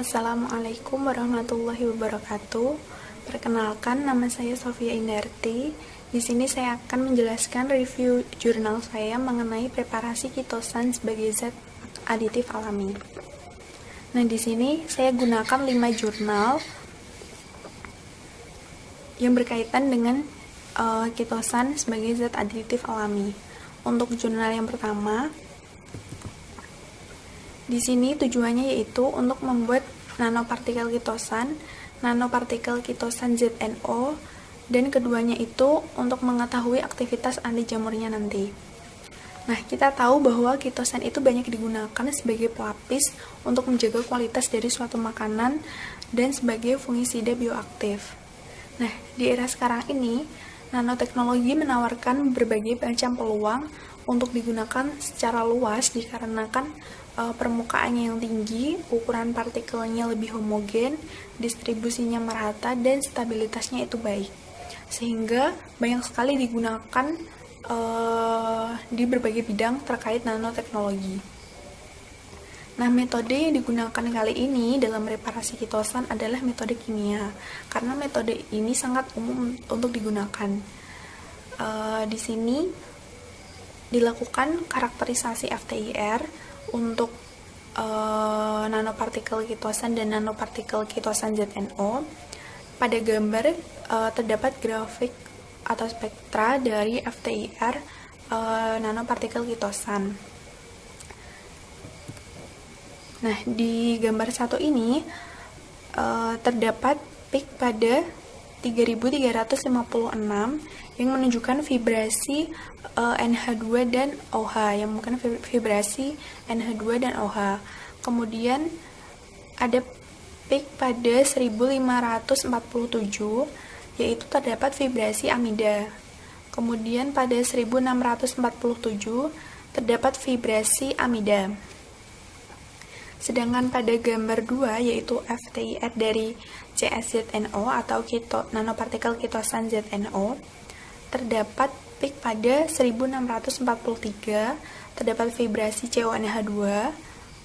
Assalamualaikum warahmatullahi wabarakatuh. Perkenalkan, nama saya Sofia Indarti. Di sini saya akan menjelaskan review jurnal saya mengenai preparasi kitosan sebagai zat aditif alami. Nah, di sini saya gunakan 5 jurnal yang berkaitan dengan kitosan sebagai zat aditif alami. Untuk jurnal yang pertama, di sini tujuannya yaitu untuk membuat nanopartikel kitosan ZNO, dan keduanya itu untuk mengetahui aktivitas anti jamurnya nanti. Nah, kita tahu bahwa kitosan itu banyak digunakan sebagai pelapis untuk menjaga kualitas dari suatu makanan dan sebagai fungisida bioaktif. Nah, di era sekarang ini, nanoteknologi menawarkan berbagai macam peluang untuk digunakan secara luas dikarenakan permukaannya yang tinggi, ukuran partikelnya lebih homogen, distribusinya merata, dan stabilitasnya itu baik. Sehingga banyak sekali digunakan di berbagai bidang terkait nanoteknologi. Nah, metode yang digunakan kali ini dalam reparasi kitosan adalah metode kimia, karena metode ini sangat umum untuk digunakan. Di sini dilakukan karakterisasi FTIR untuk nanopartikel kitosan dan nanopartikel kitosan ZNO. Pada gambar terdapat grafik atau spektra dari FTIR nanopartikel kitosan. Nah, di gambar 1 ini terdapat peak pada 3356 yang menunjukkan vibrasi NH2 dan OH, yang bukan vibrasi NH2 dan OH. Kemudian ada peak pada 1547, yaitu terdapat vibrasi amida. Kemudian pada 1647 terdapat vibrasi amida. Sedangkan pada gambar 2, yaitu FTIR dari CSZNO atau nanopartikel kitosan ZNO, terdapat peak pada 1643, terdapat vibrasi CONH2,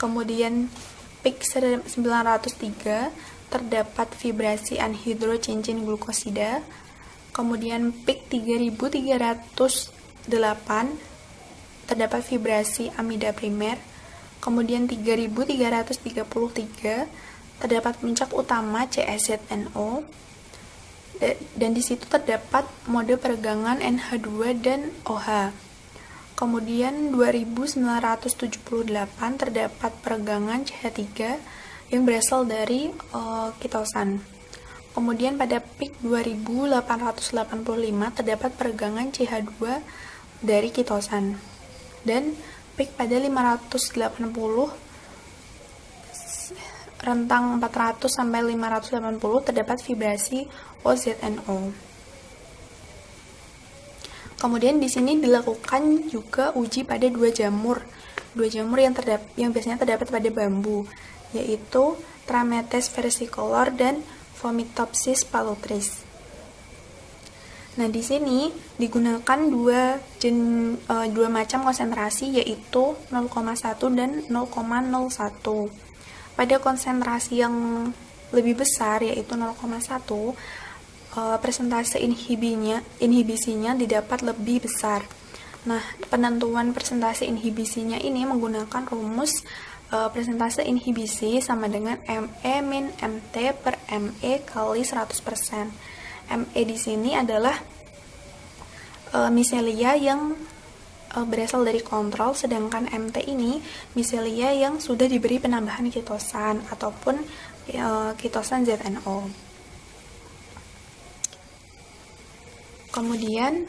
kemudian peak 903, terdapat vibrasi anhidrocencin glukosida, kemudian peak 3308, terdapat vibrasi amida primer, kemudian 3333 terdapat puncak utama CSZNO, dan di situ terdapat mode peregangan NH2 dan OH. Kemudian 2978 terdapat peregangan CH3 yang berasal dari kitosan. Kemudian pada peak 2885 terdapat peregangan CH2 dari kitosan. Dan peak pada 580, rentang 400 sampai 580 terdapat vibrasi OZNO. Kemudian di sini dilakukan juga uji pada dua jamur yang biasanya terdapat pada bambu, yaitu Trametes versicolor dan Vomitopsis palutris. Nah, di sini digunakan dua macam konsentrasi, yaitu 0,1 dan 0,01. Pada konsentrasi yang lebih besar, yaitu 0,1, persentase inhibisinya didapat lebih besar. Nah, penentuan persentase inhibisinya ini menggunakan rumus persentase inhibisi sama dengan ME min MT per ME kali 100%. ME di sini adalah miselia yang berasal dari kontrol, sedangkan MT ini miselia yang sudah diberi penambahan kitosan ataupun kitosan ZNO. Kemudian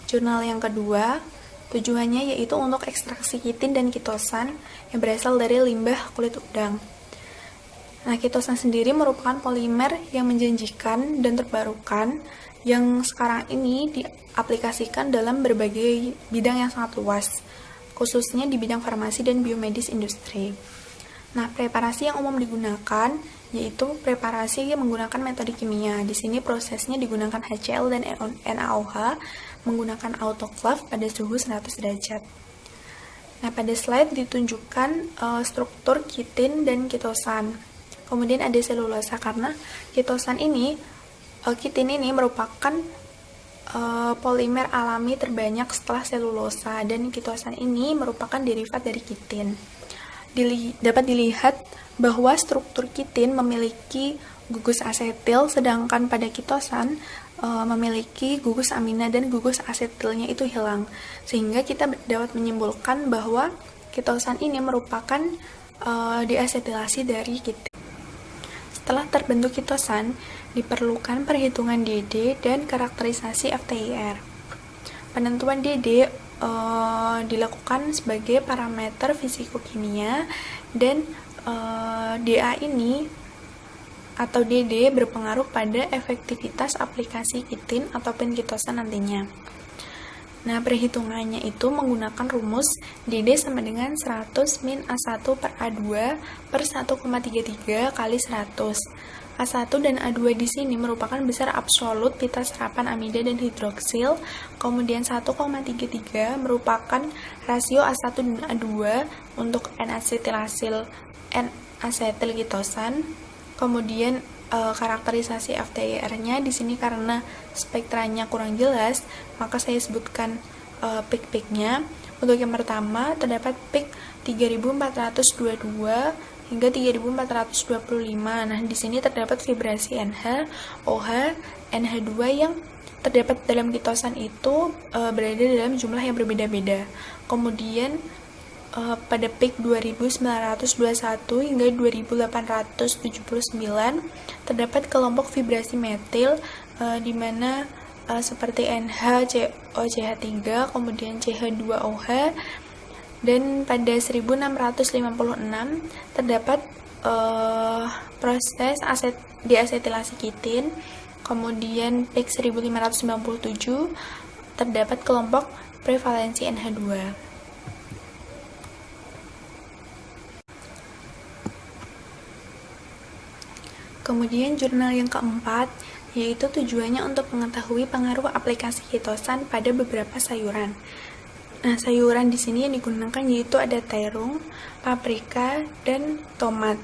jurnal yang kedua tujuannya yaitu untuk ekstraksi kitin dan kitosan yang berasal dari limbah kulit udang. Nah, kitosan sendiri merupakan polimer yang menjanjikan dan terbarukan yang sekarang ini diaplikasikan dalam berbagai bidang yang sangat luas, khususnya di bidang farmasi dan biomedis industri. Nah, preparasi yang umum digunakan yaitu preparasi yang menggunakan metode kimia. Di sini prosesnya digunakan HCl dan NaOH menggunakan autoclave pada suhu 100 derajat. Nah, pada slide ditunjukkan struktur kitin dan kitosan. Kemudian ada selulosa karena kitin ini merupakan polimer alami terbanyak setelah selulosa, dan kitosan ini merupakan derivat dari kitin. Dapat dilihat bahwa struktur kitin memiliki gugus asetil, sedangkan pada kitosan memiliki gugus amina dan gugus asetilnya itu hilang, sehingga kita dapat menyimpulkan bahwa kitosan ini merupakan diasetilasi dari kitin. Setelah terbentuk kitosan, diperlukan perhitungan DD dan karakterisasi FTIR. Penentuan DD dilakukan sebagai parameter fisikokimia, dan DA ini atau DD berpengaruh pada efektivitas aplikasi kitin atau penkitosan nantinya. Nah, perhitungannya itu menggunakan rumus DD sama dengan 100 min A1 per A2 per 1,33 kali 100. A1 dan A2 di sini merupakan besar absolut pita serapan amida dan hidroksil, kemudian 1,33 merupakan rasio A1 dan A2 untuk N-asetil kitosan. Kemudian karakterisasi FTIR-nya di sini karena spektranya kurang jelas, maka saya sebutkan peak-peaknya. Untuk yang pertama terdapat peak 3422 hingga 3425. Nah, di sini terdapat vibrasi NH, OH, NH2 yang terdapat dalam kitosan itu berada dalam jumlah yang berbeda-beda. Kemudian pada peak 2921 hingga 2879 terdapat kelompok vibrasi metil di mana seperti NH, COCH3, kemudian CH2OH, dan pada 1656 terdapat proses diasetilasi kitin. Kemudian peak 1597 terdapat kelompok prevalensi NH2. Kemudian jurnal yang keempat, yaitu tujuannya untuk mengetahui pengaruh aplikasi kitosan pada beberapa sayuran. Nah, sayuran di sini yang digunakan yaitu ada terung, paprika, dan tomat.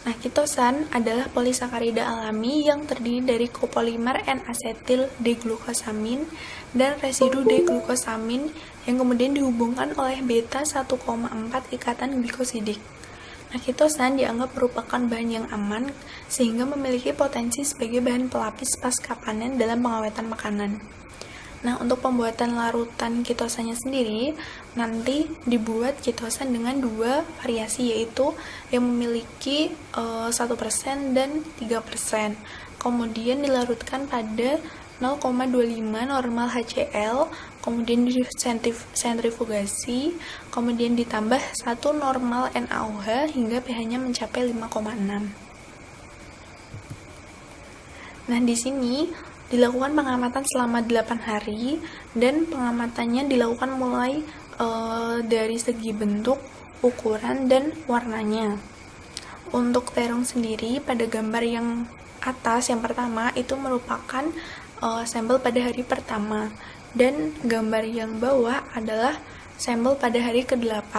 Nah, kitosan adalah polisakarida alami yang terdiri dari kopolimer N-asetil D-glukosamin dan residu D-glukosamin yang kemudian dihubungkan oleh beta 1,4 ikatan glikosidik. Nah, kitosan dianggap merupakan bahan yang aman sehingga memiliki potensi sebagai bahan pelapis pasca panen dalam pengawetan makanan. Nah, untuk pembuatan larutan kitosannya sendiri, nanti dibuat kitosan dengan dua variasi, yaitu yang memiliki 1% dan 3%. Kemudian dilarutkan pada 0,25 normal HCl, kemudian disentrifugasi, kemudian ditambah 1 normal NaOH hingga pH-nya mencapai 5,6. Nah, di sini dilakukan pengamatan selama 8 hari, dan pengamatannya dilakukan mulai dari segi bentuk, ukuran, dan warnanya. Untuk terung sendiri, pada gambar yang atas, yang pertama, itu merupakan sampel pada hari pertama, dan gambar yang bawah adalah sampel pada hari ke-8.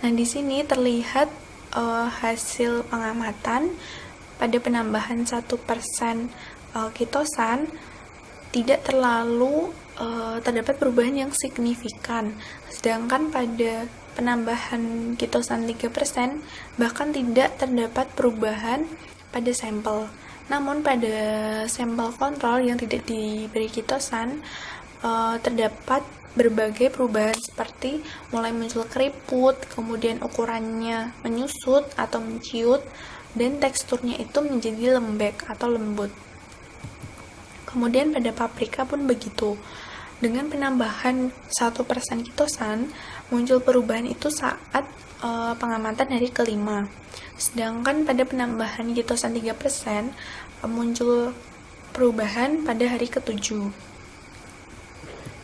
Nah, di sini terlihat hasil pengamatan pada penambahan 1% kitosan tidak terlalu terdapat perubahan yang signifikan, sedangkan pada penambahan kitosan 3% bahkan tidak terdapat perubahan pada sampel. Namun pada sampel kontrol yang tidak diberi kitosan terdapat berbagai perubahan seperti mulai muncul keriput, kemudian ukurannya menyusut atau menciut, dan teksturnya itu menjadi lembek atau lembut. Kemudian pada paprika pun begitu. Dengan penambahan 1% kitosan, muncul perubahan itu saat pengamatan hari ke-5. Sedangkan pada penambahan kitosan 3%, muncul perubahan pada hari ke-7.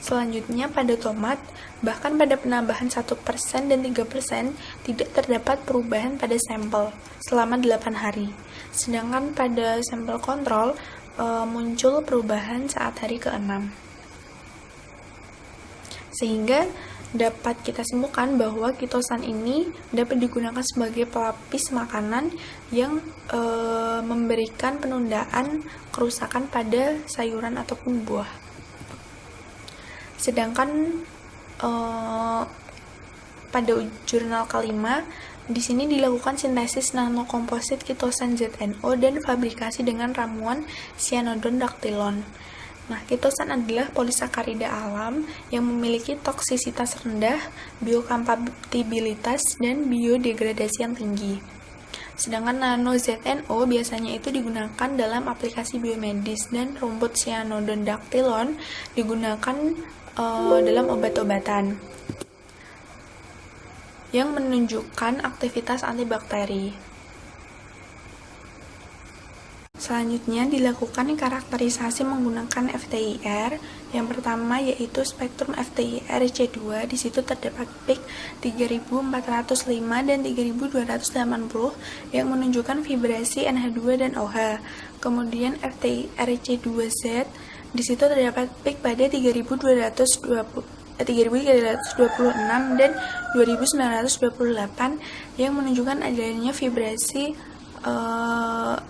Selanjutnya pada tomat, bahkan pada penambahan 1% dan 3% tidak terdapat perubahan pada sampel selama 8 hari. Sedangkan pada sampel kontrol, muncul perubahan saat hari ke-6. Sehingga dapat kita simpulkan bahwa kitosan ini dapat digunakan sebagai pelapis makanan yang memberikan penundaan kerusakan pada sayuran ataupun buah. Sedangkan pada jurnal kelima, di sini dilakukan sintesis nanokomposit kitosan ZNO dan fabrikasi dengan ramuan cyanodon daktilon. Nah, kitosan adalah polisakarida alam yang memiliki toksisitas rendah, biokompatibilitas, dan biodegradasi yang tinggi. Sedangkan nano ZNO biasanya itu digunakan dalam aplikasi biomedis dan rumput cyanodon daktilon digunakan dalam obat-obatan yang menunjukkan aktivitas antibakteri. Selanjutnya dilakukan karakterisasi menggunakan FTIR. Yang pertama yaitu spektrum FTIR C2. Di situ terdapat peak 3405 dan 3280 yang menunjukkan vibrasi NH2 dan OH. Kemudian FTIR C2Z, di situ terdapat peak pada 3326 dan 2928 yang menunjukkan adanya vibrasi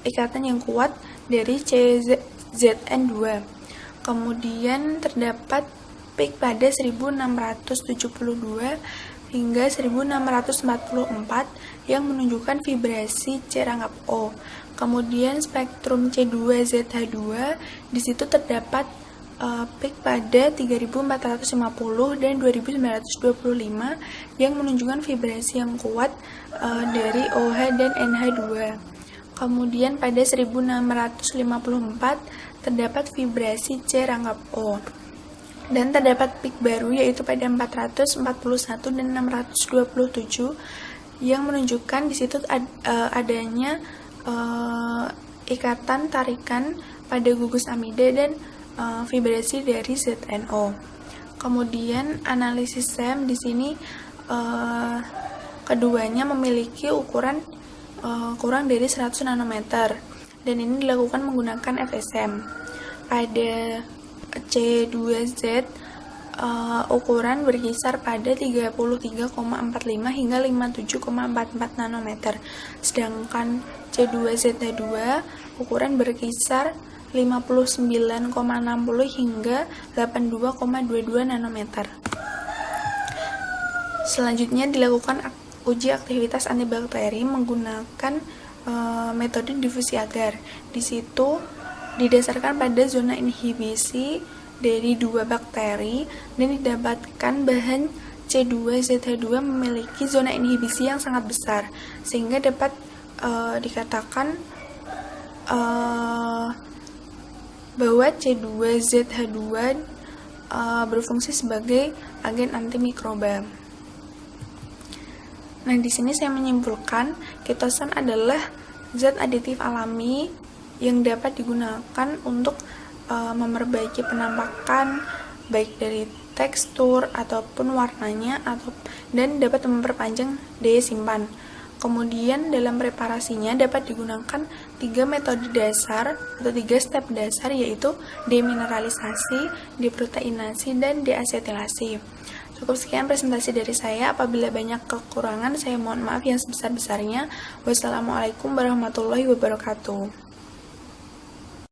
ikatan yang kuat dari CZN2. Kemudian terdapat peak pada 1672 hingga 1644 yang menunjukkan vibrasi C rangkap O. Kemudian spektrum C2ZH2, di situ terdapat peak pada 3450 dan 2925 yang menunjukkan vibrasi yang kuat dari OH dan NH2. Kemudian pada 1654 terdapat vibrasi C rangkap O. Dan terdapat peak baru yaitu pada 441 dan 627 yang menunjukkan di situ adanya ikatan tarikan pada gugus amida dan vibrasi dari ZNO. Kemudian analisis SEM di sini keduanya memiliki ukuran kurang dari 100 nanometer dan ini dilakukan menggunakan FSM. Pada C2Z ukuran berkisar pada 33,45 hingga 57,44 nanometer. Sedangkan C2Z2 ukuran berkisar 59,60 hingga 82,22 nanometer. Selanjutnya dilakukan uji aktivitas antibakteri menggunakan metode difusi agar. Di situ didasarkan pada zona inhibisi dari dua bakteri dan didapatkan bahan C2ZH2 memiliki zona inhibisi yang sangat besar sehingga dapat dikatakan bahwa C2ZH2 berfungsi sebagai agen antimikroba. Nah, di sini saya menyimpulkan kitosan adalah zat aditif alami yang dapat digunakan untuk memperbaiki penampakan baik dari tekstur ataupun warnanya dan dapat memperpanjang daya simpan. Kemudian dalam preparasinya dapat digunakan 3 metode dasar atau 3 step dasar yaitu demineralisasi, deproteinasi, dan deasetilasi. Cukup sekian presentasi dari saya. Apabila banyak kekurangan, saya mohon maaf yang sebesar-besarnya. Wassalamualaikum warahmatullahi wabarakatuh.